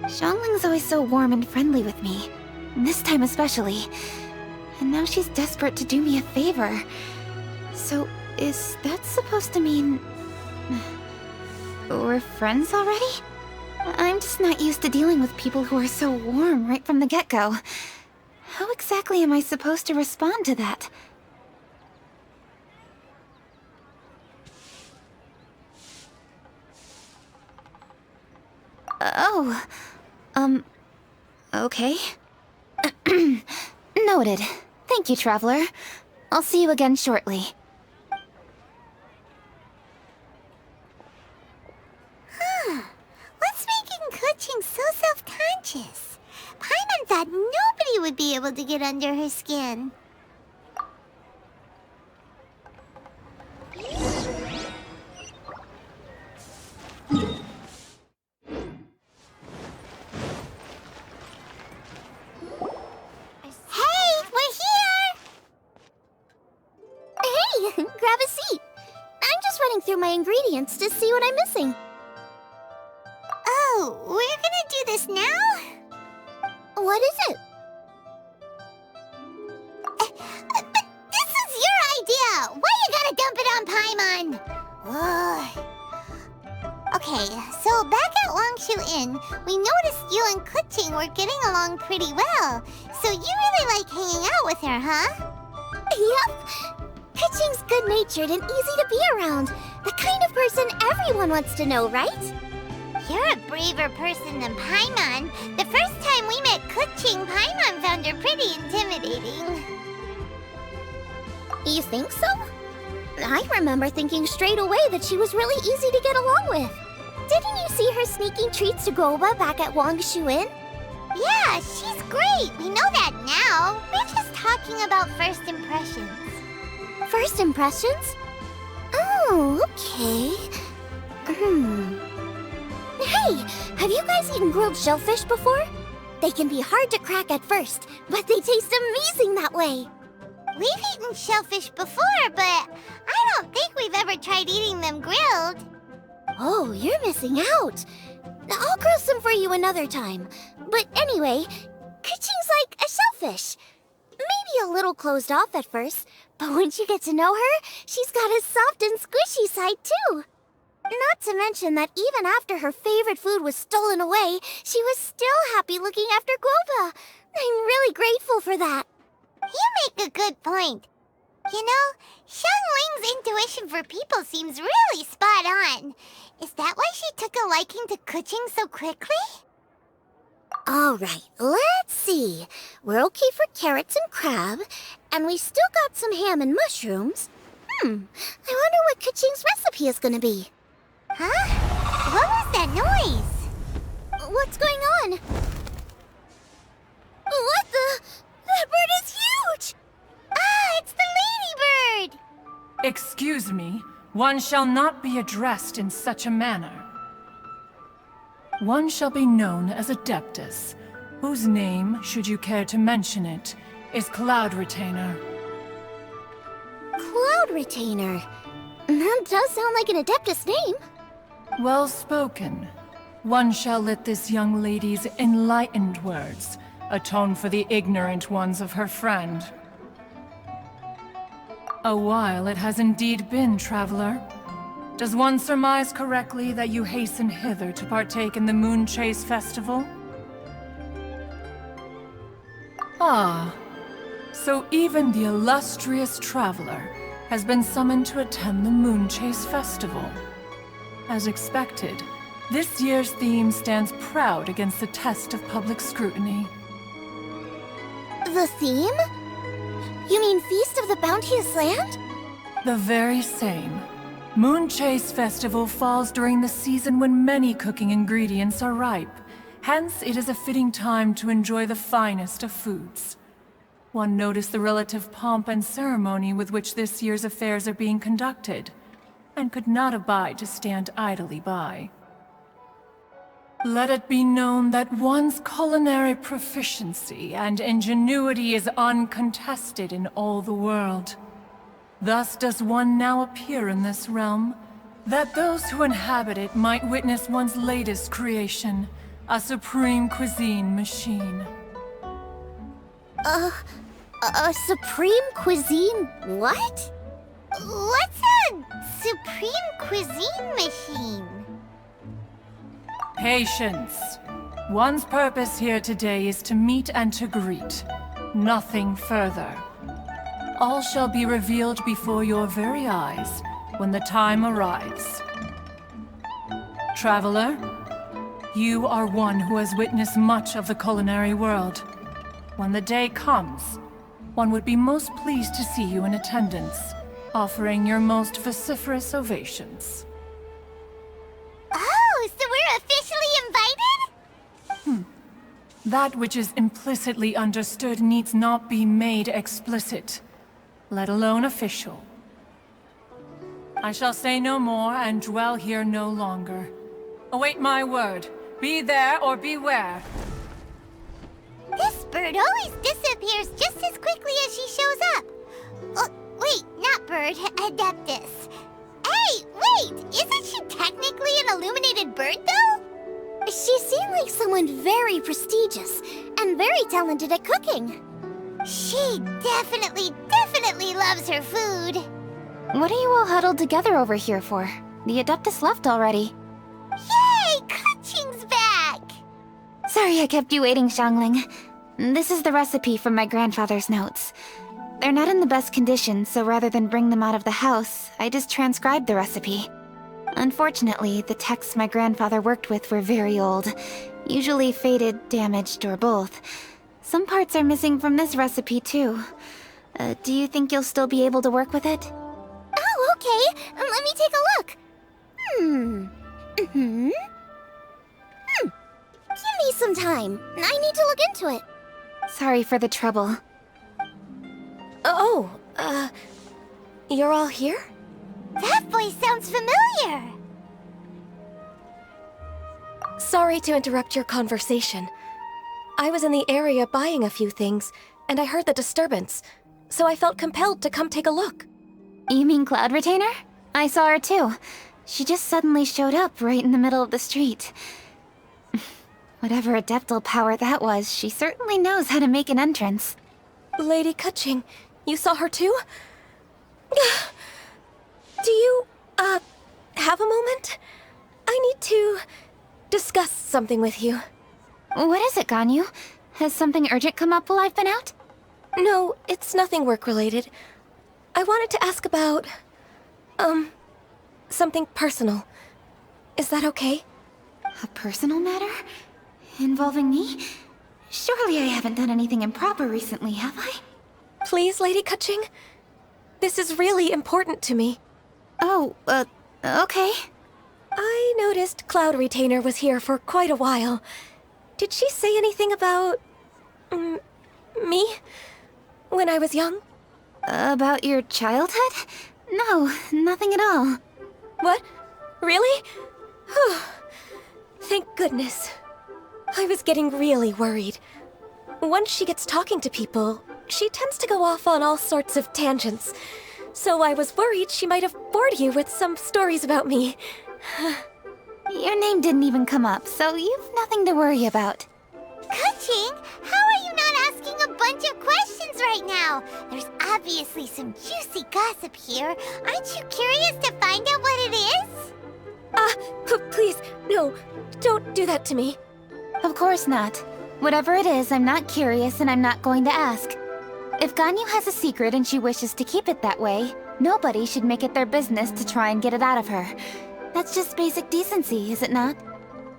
Xiangling's always so warm and friendly with me. This time especially. And now she's desperate to do me a favor. So, is that supposed to mean... we're friends already? I'm just not used to dealing with people who are so warm right from the get-go. How exactly am I supposed to respond to that? Okay. Noted. Thank you, Traveler. I'll see you again shortly. Kuching's so self-conscious? Paimon thought nobody would be able to get under her skin. Hey, we're here! Hey, grab a seat. I'm just running through my ingredients to see what I'm missing. Oh, we're gonna do this now? What is it? But this is your idea! Why you gotta dump it on Paimon? Ugh. Okay, so back at Longshu Inn, we noticed you and Kuching were getting along pretty well. So you really like hanging out with her, huh? Yep. Kuching's good-natured and easy to be around. The kind of person everyone wants to know, right? You're a braver person than Paimon. The first time we met Kuching, Paimon found her pretty intimidating. You think so? I remember thinking straight away that she was really easy to get along with. Didn't you see her sneaking treats to Goba back at Longshu Inn? Yeah, she's great. We know that now. We're just talking about first impressions. First impressions? Oh, okay. Hey, have you guys eaten grilled shellfish before? They can be hard to crack at first, but they taste amazing that way. We've eaten shellfish before, but I don't think we've ever tried eating them grilled. Oh, you're missing out. I'll grill some for you another time. But anyway, Kuching's like a shellfish. Maybe a little closed off at first, but once you get to know her, she's got a soft and squishy side too. Not to mention that even after her favorite food was stolen away, she was still happy looking after Guoba. I'm really grateful for that. You make a good point. You know, Xiangling's intuition for people seems really spot on. Is that why she took a liking to Kuching so quickly? All right, let's see. We're okay for carrots and crab, and we still got some ham and mushrooms. I wonder what Kuching's recipe is gonna be. Huh? What was that noise? What's going on? What the? That bird is huge! Ah, it's the ladybird! Excuse me, one shall not be addressed in such a manner. One shall be known as Adeptus, whose name, should you care to mention it, is Cloud Retainer. Cloud Retainer? That does sound like an Adeptus name. Well spoken. One shall let this young lady's enlightened words atone for the ignorant ones of her friend. A while it has indeed been, traveler. Does one surmise correctly that you hasten hither to partake in the Moonchase Festival? Ah, so even the illustrious traveler has been summoned to attend the Moonchase Festival. As expected, this year's theme stands proud against the test of public scrutiny. The theme? You mean Feast of the Bounteous Land? The very same. Moonchase Festival falls during the season when many cooking ingredients are ripe. Hence, it is a fitting time to enjoy the finest of foods. One noticed the relative pomp and ceremony with which this year's affairs are being conducted, and could not abide to stand idly by. Let it be known that one's culinary proficiency and ingenuity is uncontested in all the world. Thus does one now appear in this realm, that those who inhabit it might witness one's latest creation, a supreme cuisine machine. A supreme cuisine what? What's a supreme cuisine machine? Patience. One's purpose here today is to meet and to greet. Nothing further. All shall be revealed before your very eyes when the time arrives. Traveler, you are one who has witnessed much of the culinary world. When the day comes, one would be most pleased to see you in attendance, offering your most vociferous ovations. Oh, so we're officially invited? That which is implicitly understood needs not be made explicit, let alone official. I shall say no more and dwell here no longer. Await my word. Be there or beware. This bird always disappears just as quickly as she shows up. Oh, wait, not bird, Adeptus. Hey, wait! Isn't she technically an illuminated bird, though? She seemed like someone very prestigious and very talented at cooking. She definitely loves her food. What are you all huddled together over here for? The Adeptus left already. Yay! Kaching's back! Sorry I kept you waiting, Xiangling. This is the recipe from my grandfather's notes. They're not in the best condition, so rather than bring them out of the house, I just transcribed the recipe. Unfortunately, the texts my grandfather worked with were very old, usually faded, damaged, or both. Some parts are missing from this recipe, too. Do you think you'll still be able to work with it? Oh, okay. Let me take a look. Give me some time. I need to look into it. Sorry for the trouble. You're all here? That voice sounds familiar. Sorry to interrupt your conversation. I was in the area buying a few things, and I heard the disturbance, so I felt compelled to come take a look. You mean Cloud Retainer? I saw her too. She just suddenly showed up right in the middle of the street. Whatever adeptal power that was, she certainly knows how to make an entrance. Lady Kaching, you saw her too? Do you, have a moment? I need to discuss something with you. What is it, Ganyu? Has something urgent come up while I've been out? No, it's nothing work-related. I wanted to ask about, something personal. Is that okay? A personal matter? Involving me? Surely I haven't done anything improper recently, have I? Please, Lady Kaching? This is really important to me. Oh, okay. I noticed Cloud Retainer was here for quite a while. Did she say anything about... me? When I was young? About your childhood? No, nothing at all. What? Really? Whew. Thank goodness. I was getting really worried. Once she gets talking to people, she tends to go off on all sorts of tangents. So I was worried she might have bored you with some stories about me. Your name didn't even come up, so you've nothing to worry about. Kaching, how are you not asking a bunch of questions right now? There's obviously some juicy gossip here. Aren't you curious to find out what it is? Please, no, don't do that to me. Of course not. Whatever it is, I'm not curious and I'm not going to ask. If Ganyu has a secret and she wishes to keep it that way, nobody should make it their business to try and get it out of her. That's just basic decency, is it not?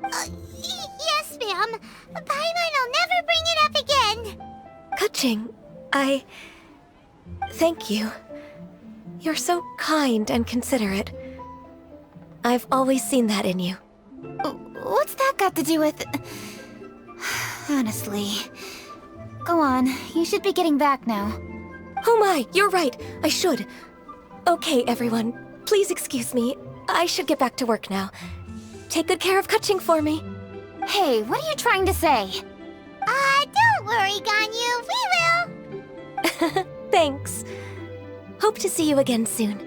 Yes, ma'am. Paimon will never bring it up again. Kaching, thank you. You're so kind and considerate. I've always seen that in you. What's that got to do with... Honestly. Go on, you should be getting back now. Oh my, you're right, I should. Okay, everyone, please excuse me. I should get back to work now. Take good care of Kaching for me. Hey, what are you trying to say? Don't worry, Ganyu, we will. Thanks. Hope to see you again soon.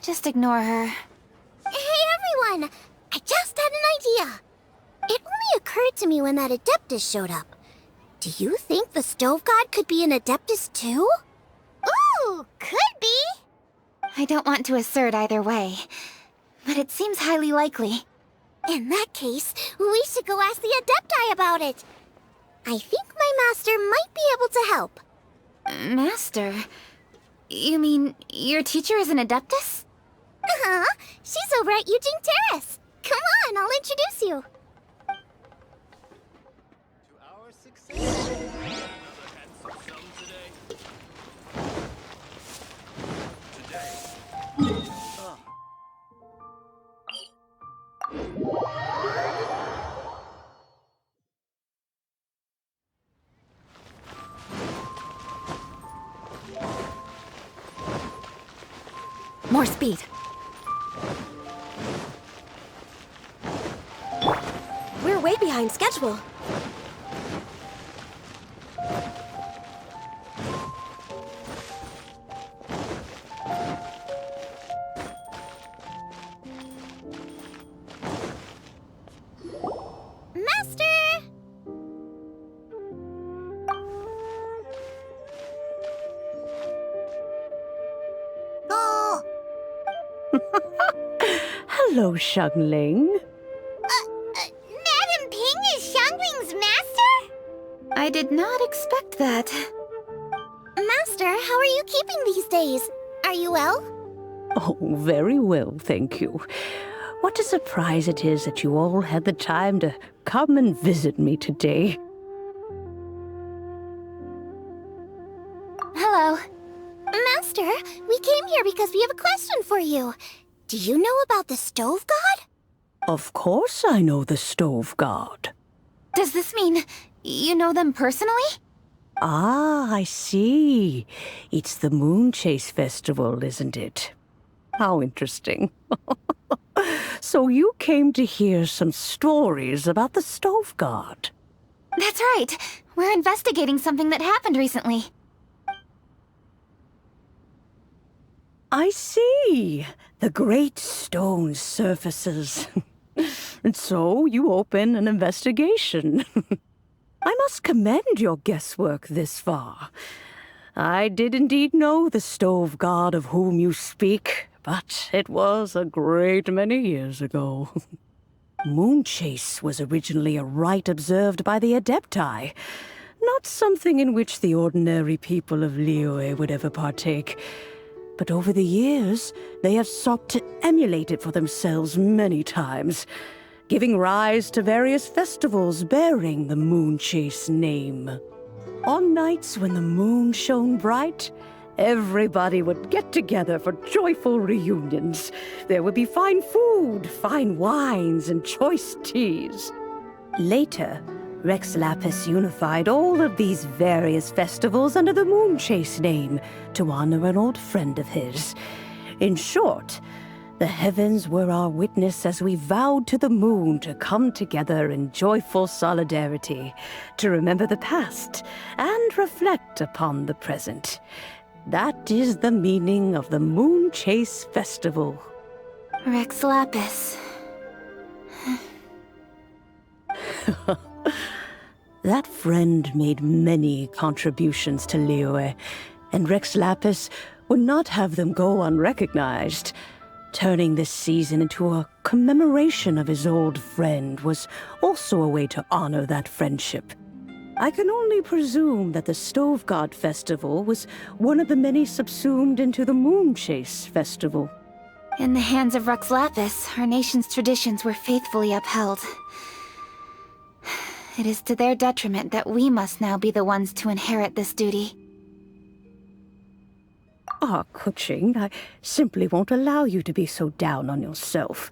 Just ignore her. Hey, everyone! I just had an idea. It only occurred to me when that Adeptus showed up. Do you think the Stove God could be an Adeptus too? Ooh, could be. I don't want to assert either way, but it seems highly likely. In that case, we should go ask the Adepti about it. I think my master might be able to help. Master? You mean your teacher is an Adeptus? Uh-huh. She's over at Yujing Terrace. Come on, I'll introduce you. To our success. Today. More speed. We're way behind schedule. Master! Oh! Hello, Xiangling. Madam Ping is Xiangling's master? I did not expect that. Master, how are you keeping these days? Are you well? Oh, very well, thank you. What a surprise it is that you all had the time to come and visit me today. Hello. Master, we came here because we have a question for you. Do you know about the Stove God? Of course I know the Stove God. Does this mean you know them personally? Ah, I see. It's the Moonchase Festival, isn't it? How interesting. So you came to hear some stories about the Stove God. That's right. We're investigating something that happened recently. I see. The great stone surfaces. And so you open an investigation. I must commend your guesswork this far. I did indeed know the Stove God of whom you speak, but it was a great many years ago. Moonchase was originally a rite observed by the Adepti, not something in which the ordinary people of Liyue would ever partake. But over the years, they have sought to emulate it for themselves many times, giving rise to various festivals bearing the Moonchase name. On nights when the moon shone bright, everybody would get together for joyful reunions. There would be fine food, fine wines, and choice teas. Later, Rex Lapis unified all of these various festivals under the Moonchase name to honor an old friend of his. In short, the heavens were our witness as we vowed to the moon to come together in joyful solidarity, to remember the past and reflect upon the present. That is the meaning of the Moonchase Festival. Rex Lapis. That friend made many contributions to Liyue, and Rex Lapis would not have them go unrecognized. Turning this season into a commemoration of his old friend was also a way to honor that friendship. I can only presume that the Stove God Festival was one of the many subsumed into the Moonchase Festival. In the hands of Rex Lapis, our nation's traditions were faithfully upheld. It is to their detriment that we must now be the ones to inherit this duty. Ah, Kuching, I simply won't allow you to be so down on yourself.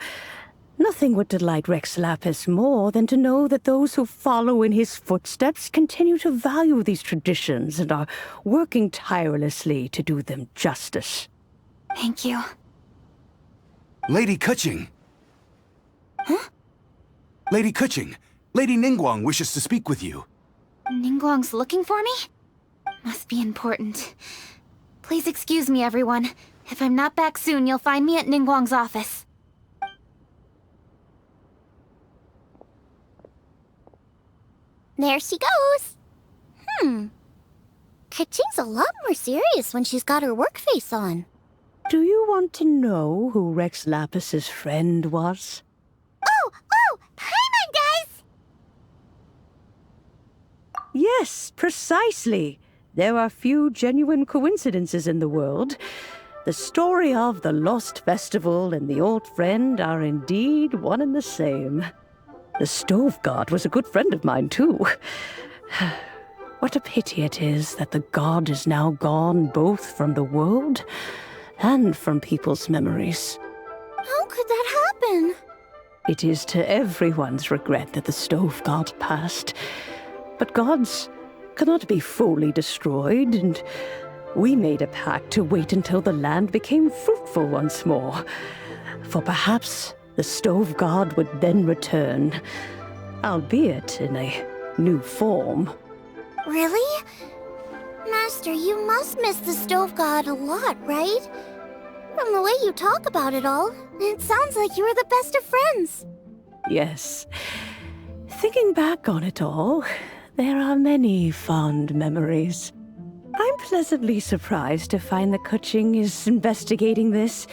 Nothing would delight Rex Lapis more than to know that those who follow in his footsteps continue to value these traditions and are working tirelessly to do them justice. Thank you. Lady Kuching! Huh? Lady Kuching! Lady Ningguang wishes to speak with you. Ningguang's looking for me? Must be important. Please excuse me, everyone. If I'm not back soon, you'll find me at Ningguang's office. There she goes. Kaching's a lot more serious when she's got her work face on. Do you want to know who Rex Lapis's friend was? Oh! Paimon does! Yes, precisely. There are few genuine coincidences in the world. The story of the Lost Festival and the old friend are indeed one and the same. The Stove God was a good friend of mine, too. What a pity it is that the god is now gone both from the world and from people's memories. How could that happen? It is to everyone's regret that the Stove God passed. But gods cannot be fully destroyed, and we made a pact to wait until the land became fruitful once more. For perhaps the stove god would then return, albeit in a new form. Really? Master, you must miss the stove god a lot, right? From the way you talk about it all, it sounds like you were the best of friends. Yes. Thinking back on it all, there are many fond memories. I'm pleasantly surprised to find that Kuching is investigating this.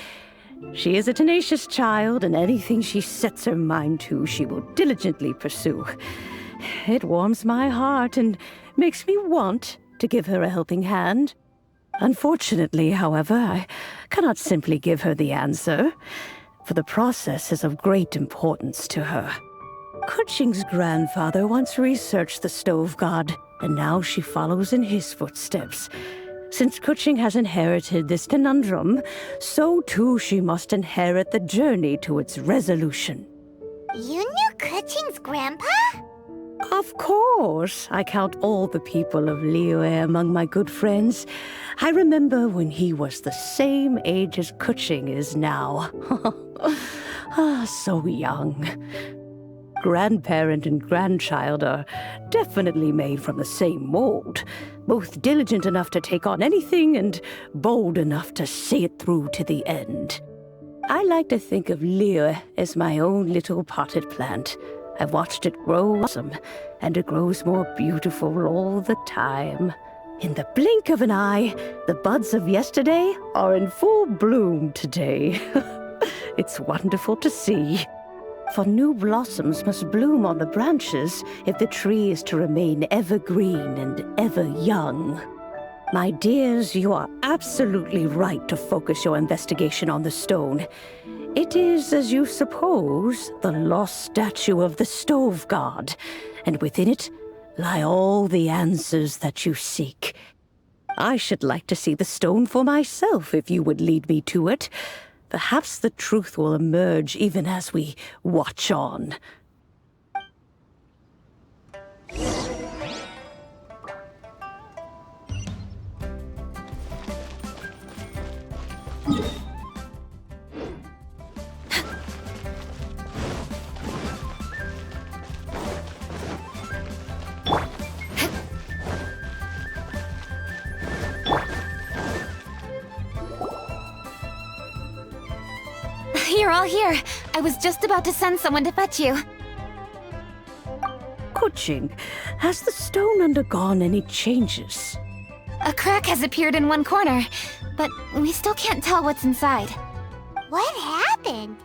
She is a tenacious child, and anything she sets her mind to, she will diligently pursue. It warms my heart and makes me want to give her a helping hand. Unfortunately, however, I cannot simply give her the answer, for the process is of great importance to her. Kuching's grandfather once researched the stove god, and now she follows in his footsteps. Since Kuching has inherited this conundrum, so too she must inherit the journey to its resolution. You knew Kuching's grandpa? Of course. I count all the people of Liyue among my good friends. I remember when he was the same age as Kuching is now. So young. Grandparent and grandchild are definitely made from the same mold, both diligent enough to take on anything and bold enough to see it through to the end. I like to think of Liyue as my own little potted plant. I've watched it grow awesome, and it grows more beautiful all the time. In the blink of an eye, the buds of yesterday are in full bloom today. It's wonderful to see. For new blossoms must bloom on the branches if the tree is to remain evergreen and ever young. My dears, you are absolutely right to focus your investigation on the stone. It is, as you suppose, the lost statue of the stove god, and within it lie all the answers that you seek. I should like to see the stone for myself if you would lead me to it. Perhaps the truth will emerge even as we watch on. You're all here. I was just about to send someone to fetch you. Kuching, has the stone undergone any changes? A crack has appeared in one corner, but we still can't tell what's inside. What happened?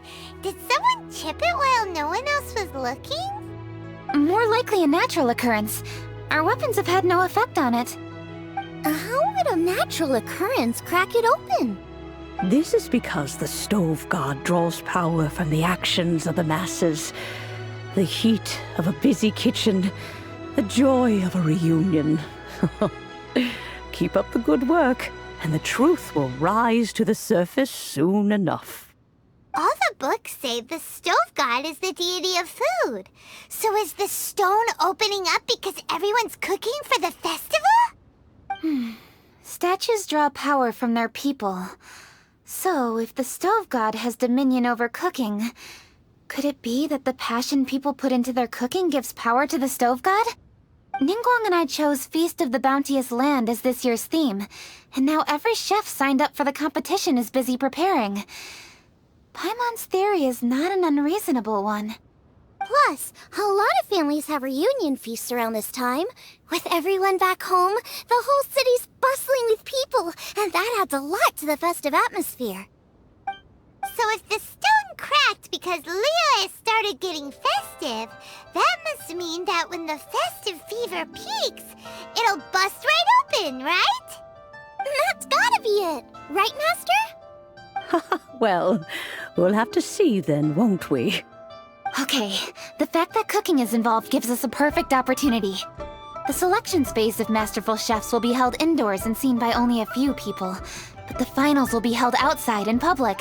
Did someone chip it while no one else was looking? More likely a natural occurrence. Our weapons have had no effect on it. How would a natural occurrence crack it open? This is because the stove god draws power from the actions of the masses. The heat of a busy kitchen, the joy of a reunion. Keep up the good work, and the truth will rise to the surface soon enough. All the books say the stove god is the deity of food. So is the stone opening up because everyone's cooking for the festival? Statues draw power from their people. So, if the stove god has dominion over cooking, could it be that the passion people put into their cooking gives power to the stove god? Ningguang and I chose Feast of the Bounteous Land as this year's theme, and now every chef signed up for the competition is busy preparing. Paimon's theory is not an unreasonable one. Plus, a lot of families have reunion feasts around this time. With everyone back home, the whole city's bustling with people, and that adds a lot to the festive atmosphere. So if the stone cracked because Liyue started getting festive, that must mean that when the festive fever peaks, it'll bust right open, right? That's gotta be it, right, Master? Well, we'll have to see then, won't we? Okay, the fact that cooking is involved gives us a perfect opportunity. The selections phase of masterful chefs will be held indoors and seen by only a few people, but the finals will be held outside in public.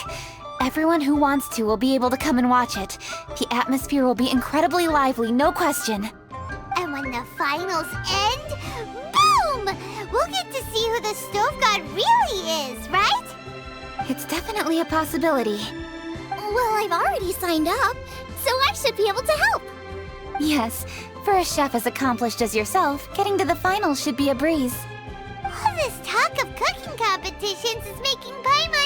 Everyone who wants to will be able to come and watch it. The atmosphere will be incredibly lively, no question. And when the finals end, boom! We'll get to see who the stove god really is, right? It's definitely a possibility. Well, I've already signed up, so I should be able to help. Yes, for a chef as accomplished as yourself, getting to the finals should be a breeze. All this talk of cooking competitions is making Paimon